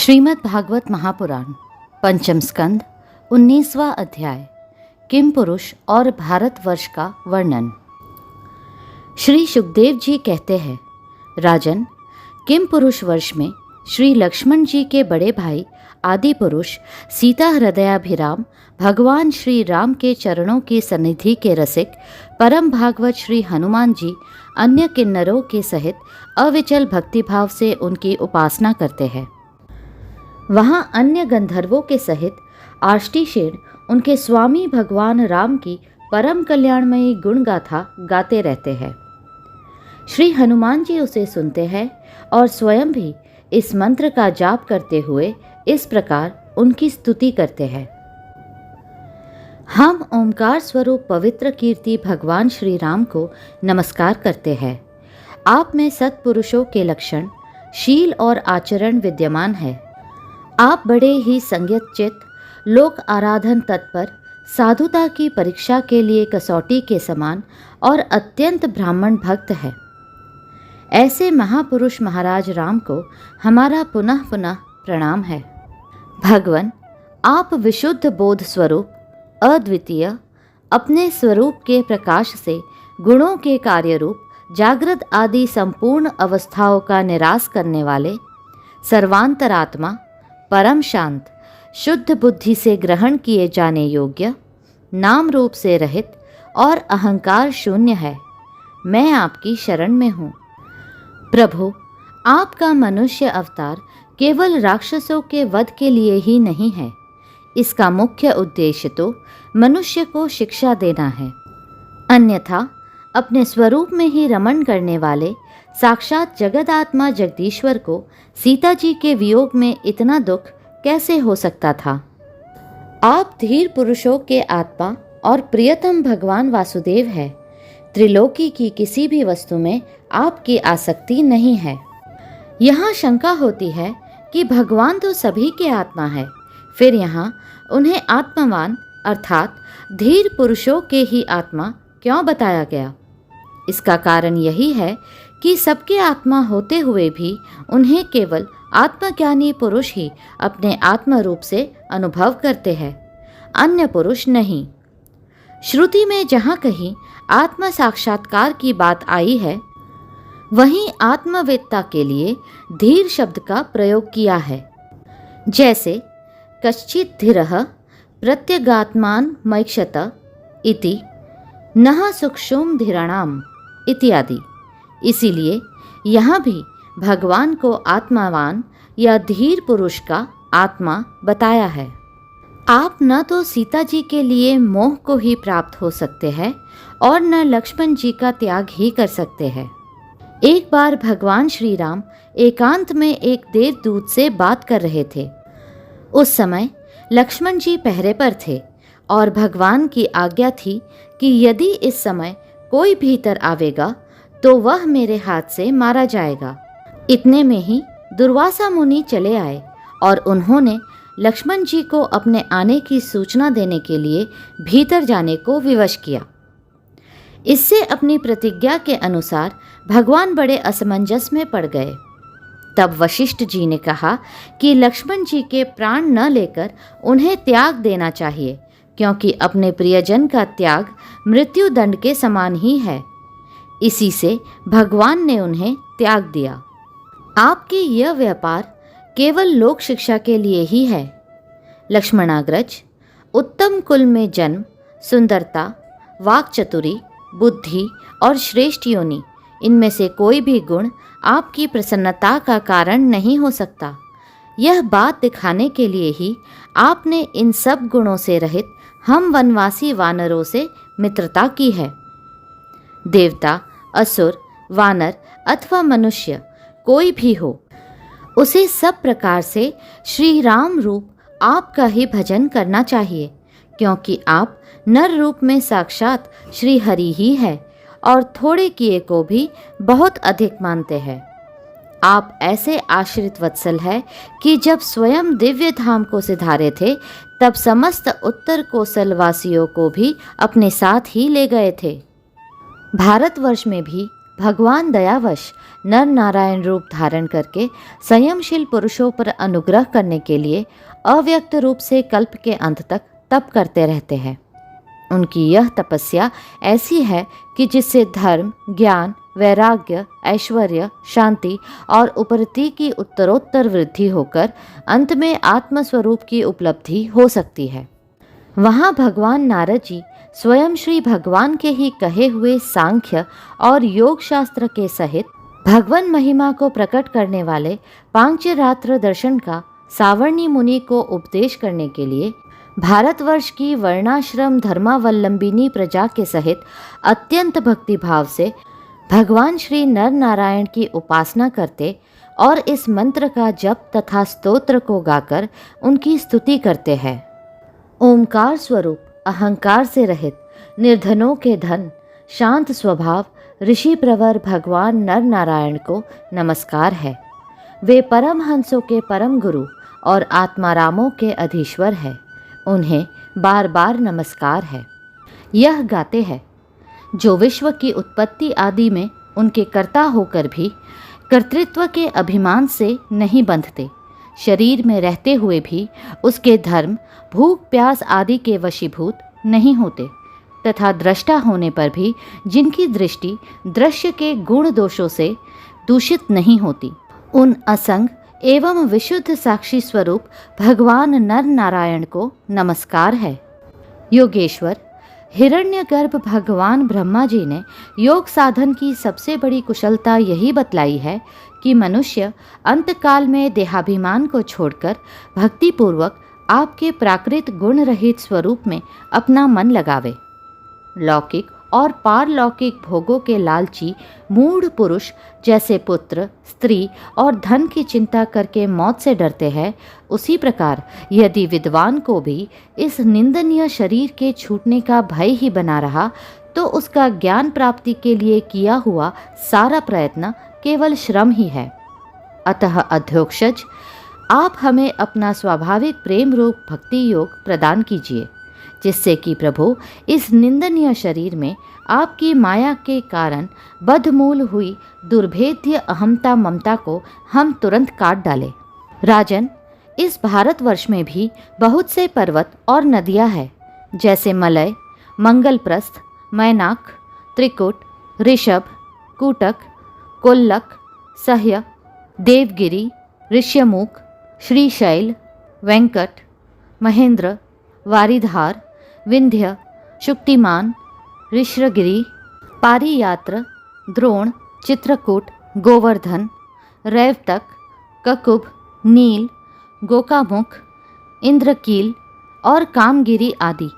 श्रीमद् भागवत महापुराण पंचम स्कंद 19वां अध्याय किम पुरुष और भारतवर्ष का वर्णन। श्री सुखदेव जी कहते हैं, राजन, किम पुरुष वर्ष में श्री लक्ष्मण जी के बड़े भाई आदि पुरुष सीता हृदयाभिराम भगवान श्री राम के चरणों की सन्निधि के रसिक परम भागवत श्री हनुमान जी अन्य किन्नरों के सहित अविचल भक्तिभाव से उनकी उपासना करते हैं। वहाँ अन्य गंधर्वों के सहित आष्टीशेन उनके स्वामी भगवान राम की परम कल्याणमयी गुण गाथा गाते रहते हैं। श्री हनुमान जी उसे सुनते हैं और स्वयं भी इस मंत्र का जाप करते हुए इस प्रकार उनकी स्तुति करते हैं। हम ओंकार स्वरूप पवित्र कीर्ति भगवान श्री राम को नमस्कार करते हैं। आप में सत्पुरुषों के लक्षण, शील और आचरण विद्यमान है। आप बड़े ही संयत चित्त, लोक आराधन तत्पर, साधुता की परीक्षा के लिए कसौटी के समान और अत्यंत ब्राह्मण भक्त है। ऐसे महापुरुष महाराज राम को हमारा पुनः पुनः प्रणाम है। भगवन, आप विशुद्ध बोध स्वरूप, अद्वितीय, अपने स्वरूप के प्रकाश से गुणों के कार्य रूप जागृत आदि संपूर्ण अवस्थाओं का निराश करने वाले, सर्वांतरात्मा, परम शांत, शुद्ध बुद्धि से ग्रहण किए जाने योग्य, नाम रूप से रहित और अहंकार शून्य है। मैं आपकी शरण में हूँ। प्रभु, आपका मनुष्य अवतार केवल राक्षसों के वध के लिए ही नहीं है। इसका मुख्य उद्देश्य तो मनुष्य को शिक्षा देना है। अन्यथा अपने स्वरूप में ही रमण करने वाले साक्षात जगदात्मा जगदीश्वर को सीता जी के वियोग में इतना दुख कैसे हो सकता था। आप धीर पुरुषों के आत्मा और प्रियतम भगवान वासुदेव है। त्रिलोकी की किसी भी वस्तु में आपकी आसक्ति नहीं है। यहाँ शंका होती है कि भगवान तो सभी के आत्मा है, फिर यहाँ उन्हें आत्मवान अर्थात धीर पुरुषों के ही आत्मा क्यों बताया गया। इसका कारण यही है कि सबके आत्मा होते हुए भी उन्हें केवल आत्मज्ञानी पुरुष ही अपने आत्म रूप से अनुभव करते हैं, अन्य पुरुष नहीं। श्रुति में जहाँ कहीं आत्म साक्षात्कार की बात आई है, वहीं आत्मवेत्ता के लिए धीर शब्द का प्रयोग किया है। जैसे कश्चित् धीरः प्रत्यगात्मान मैक्षत इति नः सूक्ष्म धीराणाम इत्यादि। इसीलिए यहाँ भी भगवान को आत्मावान या धीर पुरुष का आत्मा बताया है। आप न तो सीता जी के लिए मोह को ही प्राप्त हो सकते हैं और न लक्ष्मण जी का त्याग ही कर सकते हैं। एक बार भगवान श्री राम एकांत में एक देवदूत से बात कर रहे थे। उस समय लक्ष्मण जी पहरे पर थे और भगवान की आज्ञा थी कि यदि इस समय कोई भीतर आवेगा तो वह मेरे हाथ से मारा जाएगा। इतने में ही दुर्वासा मुनि चले आए और उन्होंने लक्ष्मण जी को अपने आने की सूचना देने के लिए भीतर जाने को विवश किया। इससे अपनी प्रतिज्ञा के अनुसार भगवान बड़े असमंजस में पड़ गए। तब वशिष्ठ जी ने कहा कि लक्ष्मण जी के प्राण न लेकर उन्हें त्याग देना चाहिए, क्योंकि अपने प्रियजन का त्याग मृत्यु दंड के समान ही है। इसी से भगवान ने उन्हें त्याग दिया। आपकी यह व्यापार केवल लोक शिक्षा के लिए ही है। लक्ष्मणाग्रज, उत्तम कुल में जन्म, सुंदरता, वाक्चतुरी, बुद्धि और श्रेष्ठ योनि, इनमें से कोई भी गुण आपकी प्रसन्नता का कारण नहीं हो सकता। यह बात दिखाने के लिए ही आपने इन सब गुणों से रहित हम वनवासी वानरों से मित्रता की है। देवता, असुर, वानर अथवा मनुष्य कोई भी हो, उसे सब प्रकार से श्री राम रूप आपका ही भजन करना चाहिए, क्योंकि आप नर रूप में साक्षात श्री हरि ही है और थोड़े किए को भी बहुत अधिक मानते हैं। आप ऐसे आश्रित वत्सल है कि जब स्वयं दिव्य धाम को सिधारे थे, तब समस्त उत्तर कोसल वासियों को भी अपने साथ ही ले गए थे। भारतवर्ष में भी भगवान दयावश नर नारायण रूप धारण करके संयमशील पुरुषों पर अनुग्रह करने के लिए अव्यक्त रूप से कल्प के अंत तक तप करते रहते हैं। उनकी यह तपस्या ऐसी है कि जिससे धर्म, ज्ञान, वैराग्य, ऐश्वर्य, शांति और उपरति की उत्तरोत्तर वृद्धि होकर अंत में आत्मस्वरूप की उपलब्धि हो सकती है। वहाँ भगवान नारद जी स्वयं श्री भगवान के ही कहे हुए सांख्य और योग शास्त्र के सहित भगवान महिमा को प्रकट करने वाले पांचरात्र दर्शन का सावर्णी मुनि को उपदेश करने के लिए भारतवर्ष की वर्णाश्रम धर्मावलंबिनी प्रजा के सहित अत्यंत भक्तिभाव से भगवान श्री नर नारायण की उपासना करते और इस मंत्र का जप तथा स्तोत्र को गाकर उनकी स्तुति करते हैं। ओमकार स्वरूप, अहंकार से रहित, निर्धनों के धन, शांत स्वभाव ऋषि प्रवर भगवान नर नारायण को नमस्कार है। वे परमहंसों के परम गुरु और आत्मारामों के अधीश्वर है। उन्हें बार बार नमस्कार है। यह गाते हैं, जो विश्व की उत्पत्ति आदि में उनके कर्ता होकर भी कर्तृत्व के अभिमान से नहीं बंधते, शरीर में रहते हुए भी उसके धर्म, भूख प्यास आदि के वशीभूत नहीं होते, तथा दृष्टा होने पर भी जिनकी दृष्टि दृश्य के गुण दोषों से दूषित नहीं होती, उन असंग एवं विशुद्ध साक्षी स्वरूप भगवान नर नारायण को नमस्कार है। योगेश्वर हिरण्यगर्भ भगवान ब्रह्मा जी ने योग साधन की सबसे बड़ी कुशलता यही बतलाई है कि मनुष्य अंतकाल में देहाभिमान को छोड़कर भक्तिपूर्वक आपके प्राकृत गुण रहित स्वरूप में अपना मन लगावे। लौकिक और पारलौकिक भोगों के लालची मूढ़ पुरुष जैसे पुत्र, स्त्री और धन की चिंता करके मौत से डरते हैं, उसी प्रकार यदि विद्वान को भी इस निंदनीय शरीर के छूटने का भय ही बना रहा तो उसका ज्ञान प्राप्ति के लिए किया हुआ सारा प्रयत्न केवल श्रम ही है। अतः अध्योक्षज, आप हमें अपना स्वाभाविक प्रेम रूप भक्ति योग प्रदान कीजिए, जिससे कि प्रभु इस निंदनीय शरीर में आपकी माया के कारण बद्धमूल हुई दुर्भेद्य अहमता ममता को हम तुरंत काट डालें। राजन, इस भारतवर्ष में भी बहुत से पर्वत और नदियां हैं, जैसे मलय, मंगलप्रस्थ, मैनाक, त्रिकुट, ऋषभ, कूटक, कोल्लक, सह्य, देवगिरी, ऋष्यमुख, श्रीशैल, वेंकट, महेंद्र, वारिधार, विंध्य, शुक्तिमान, ऋषगिरी, पारियात्र, द्रोण, चित्रकूट, गोवर्धन, रैवतक, ककुभ, नील, गोकामुख, इंद्रकील और कामगिरी आदि।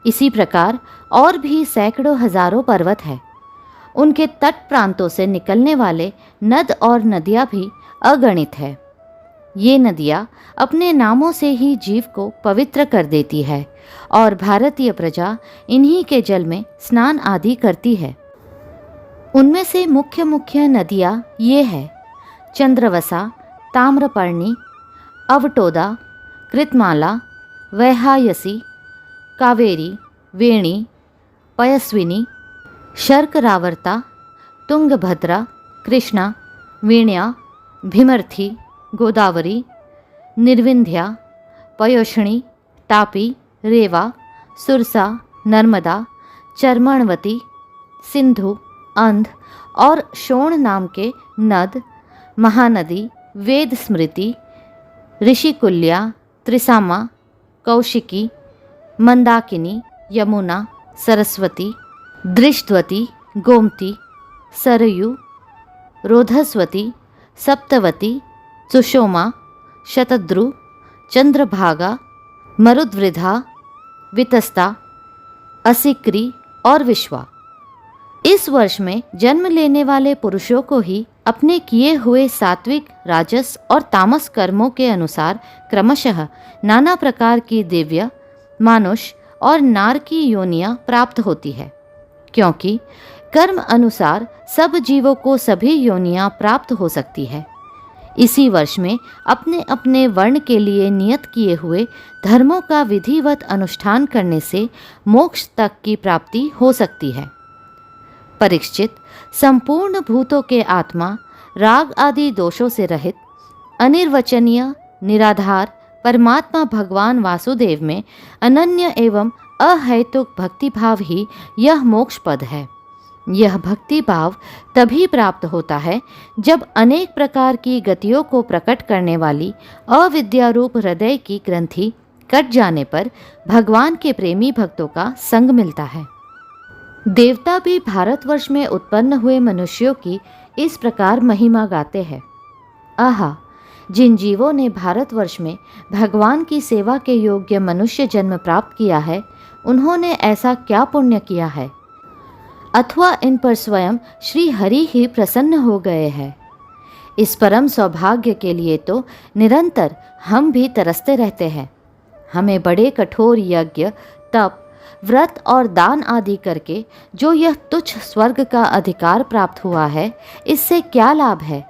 इसी प्रकार और भी सैकड़ों हजारों पर्वत हैं। उनके तट प्रांतों से निकलने वाले नद और नदियाँ भी अगणित है। ये नदियाँ अपने नामों से ही जीव को पवित्र कर देती है और भारतीय प्रजा इन्हीं के जल में स्नान आदि करती है। उनमें से मुख्य मुख्य नदियाँ ये है: चंद्रवसा, ताम्रपर्णी, अवटोदा, कृतमाला, वैहायसी, कावेरी, वेणी, पयस्विनी, शर्करावर्ता, तुंगभद्रा, कृष्णा, वीण्या, भीमर्थी, गोदावरी, निर्विंध्या, पयोष्णी, तापी, रेवा, सुरसा, नर्मदा, चर्मणवती, सिंधु, अंध और शोण नाम के नद, महानदी, वेद स्मृति, ऋषिकुल्या, त्रिसामा, कौशिकी, मंदाकिनी, यमुना, सरस्वती, दृष्टवती, गोमती, सरयू, रोधस्वती, सप्तवती, सुषोमा, शतद्रु, चंद्रभागा, मरुद्वृधा, वितस्ता, असिक्री और विश्वा। इस वर्ष में जन्म लेने वाले पुरुषों को ही अपने किए हुए सात्विक, राजस और तामस कर्मों के अनुसार क्रमशः नाना प्रकार की दिव्य, मानुष और नार की योनियां प्राप्त होती है, क्योंकि कर्म अनुसार सब जीवों को सभी योनियां प्राप्त हो सकती है। इसी वर्ष में अपने अपने वर्ण के लिए नियत किए हुए धर्मों का विधिवत अनुष्ठान करने से मोक्ष तक की प्राप्ति हो सकती है। परीक्षित संपूर्ण भूतों के आत्मा, राग आदि दोषों से रहित, अनिर्वचनीय, निराधार परमात्मा भगवान वासुदेव में अनन्य एवं अहैतुक भक्तिभाव ही यह मोक्ष पद है। यह भक्ति भाव तभी प्राप्त होता है जब अनेक प्रकार की गतियों को प्रकट करने वाली अविद्यारूप हृदय की ग्रंथि कट जाने पर भगवान के प्रेमी भक्तों का संग मिलता है। देवता भी भारतवर्ष में उत्पन्न हुए मनुष्यों की इस प्रकार महिमा गाते हैं। आहा, जिन जीवों ने भारतवर्ष में भगवान की सेवा के योग्य मनुष्य जन्म प्राप्त किया है, उन्होंने ऐसा क्या पुण्य किया है, अथवा इन पर स्वयं श्री हरि ही प्रसन्न हो गए हैं। इस परम सौभाग्य के लिए तो निरंतर हम भी तरसते रहते हैं। हमें बड़े कठोर यज्ञ, तप, व्रत और दान आदि करके जो यह तुच्छ स्वर्ग का अधिकार प्राप्त हुआ है, इससे क्या लाभ है।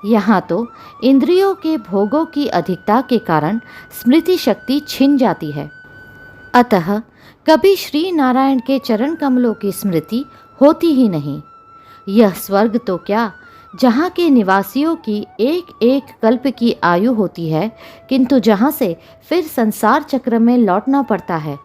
यहाँ तो इंद्रियों के भोगों की अधिकता के कारण स्मृति शक्ति छिन जाती है। अतः कभी श्री नारायण के चरण कमलों की स्मृति होती ही नहीं। यह स्वर्ग तो क्या, जहाँ के निवासियों की एक एक कल्प की आयु होती है, किंतु जहाँ से फिर संसार चक्र में लौटना पड़ता है,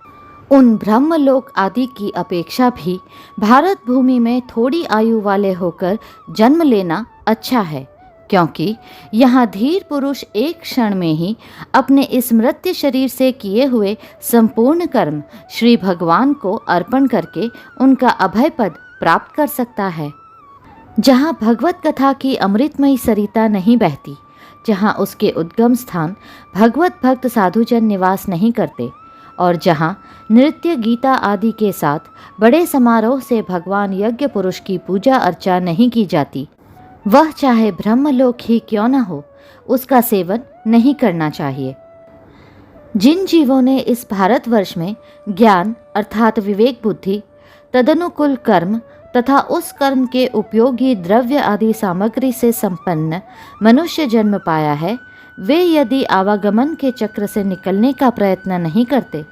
उन ब्रह्मलोक आदि की अपेक्षा भी भारत भूमि में थोड़ी आयु वाले होकर जन्म लेना अच्छा है, क्योंकि यहाँ धीर पुरुष एक क्षण में ही अपने इस मृत्यु शरीर से किए हुए संपूर्ण कर्म श्री भगवान को अर्पण करके उनका अभय पद प्राप्त कर सकता है। जहाँ भगवत कथा की अमृतमयी सरिता नहीं बहती, जहाँ उसके उद्गम स्थान भगवत भक्त साधुजन निवास नहीं करते, और जहाँ नृत्य गीता आदि के साथ बड़े समारोह से भगवान यज्ञ पुरुष की पूजा अर्चा नहीं की जाती, वह चाहे ब्रह्मलोक ही क्यों न हो, उसका सेवन नहीं करना चाहिए। जिन जीवों ने इस भारतवर्ष में ज्ञान अर्थात विवेक बुद्धि, तदनुकूल कर्म तथा उस कर्म के उपयोगी द्रव्य आदि सामग्री से संपन्न मनुष्य जन्म पाया है, वे यदि आवागमन के चक्र से निकलने का प्रयत्न नहीं करते,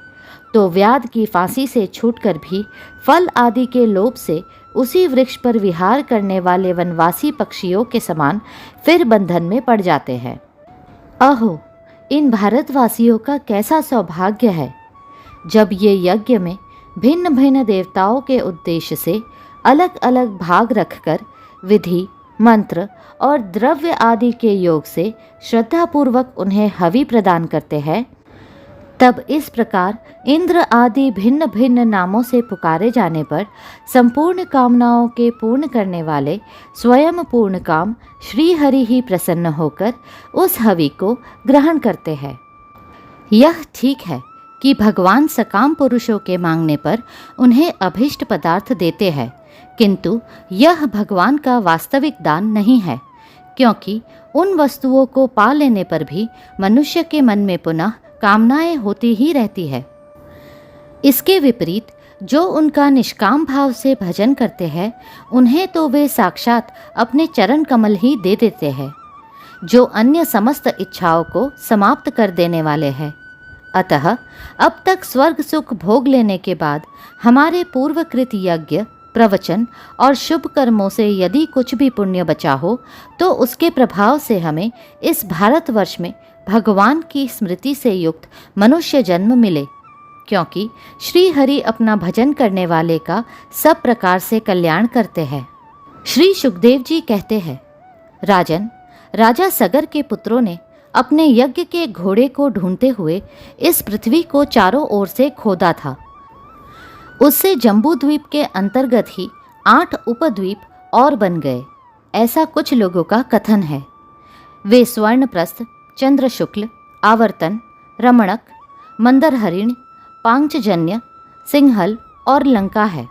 तो व्याध की फांसी से छूटकर भी फल आदि के लोभ से उसी वृक्ष पर विहार करने वाले वनवासी पक्षियों के समान फिर बंधन में पड़ जाते हैं। अहो, इन भारतवासियों का कैसा सौभाग्य है, जब ये यज्ञ में भिन्न भिन्न देवताओं के उद्देश्य से अलग अलग भाग रखकर विधि, मंत्र और द्रव्य आदि के योग से श्रद्धापूर्वक उन्हें हवि प्रदान करते हैं। तब इस प्रकार इंद्र आदि भिन्न भिन्न नामों से पुकारे जाने पर संपूर्ण कामनाओं के पूर्ण करने वाले स्वयं पूर्ण काम श्री हरि ही प्रसन्न होकर उस हवि को ग्रहण करते हैं। यह ठीक है कि भगवान सकाम पुरुषों के मांगने पर उन्हें अभिष्ट पदार्थ देते हैं, किंतु यह भगवान का वास्तविक दान नहीं है, क्योंकि उन वस्तुओं को पा लेने पर भी मनुष्य के मन में पुनः कामनाएं होती ही रहती है। इसके विपरीत जो उनका निष्काम भाव से भजन करते हैं, उन्हें तो वे साक्षात अपने चरण कमल ही दे देते हैं, जो अन्य समस्त इच्छाओं को समाप्त कर देने वाले हैं। अतः अब तक स्वर्ग सुख भोग लेने के बाद हमारे पूर्वकृत यज्ञ, प्रवचन और शुभ कर्मों से यदि कुछ भी पुण्य बचा हो, तो उसके प्रभाव से हमें इस भारतवर्ष में भगवान की स्मृति से युक्त मनुष्य जन्म मिले, क्योंकि श्री हरि अपना भजन करने वाले का सब प्रकार से कल्याण करते हैं। श्री सुखदेव जी कहते हैं, राजन, राजा सगर के पुत्रों ने अपने यज्ञ के घोड़े को ढूंढते हुए इस पृथ्वी को चारों ओर से खोदा था। उससे जम्बूद्वीप के अंतर्गत ही 8 उपद्वीप और बन गए, ऐसा कुछ लोगों का कथन है। वे स्वर्णप्रस्थ, चंद्र शुक्ल, आवर्तन, रमणक, मंदरहरिण, पांचजन्य, सिंहल और लंका है।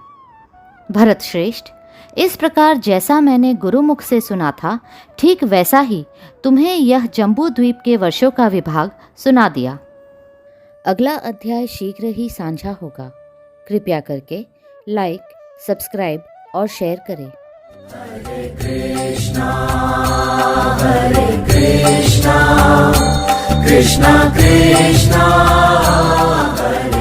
भरत श्रेष्ठ, इस प्रकार जैसा मैंने गुरुमुख से सुना था, ठीक वैसा ही तुम्हें यह जम्बूद्वीप के वर्षों का विभाग सुना दिया। अगला अध्याय शीघ्र ही साझा होगा। कृपया करके लाइक, सब्सक्राइब और शेयर करें। हरे कृष्णा कृष्णा कृष्णा कृष्णा हरे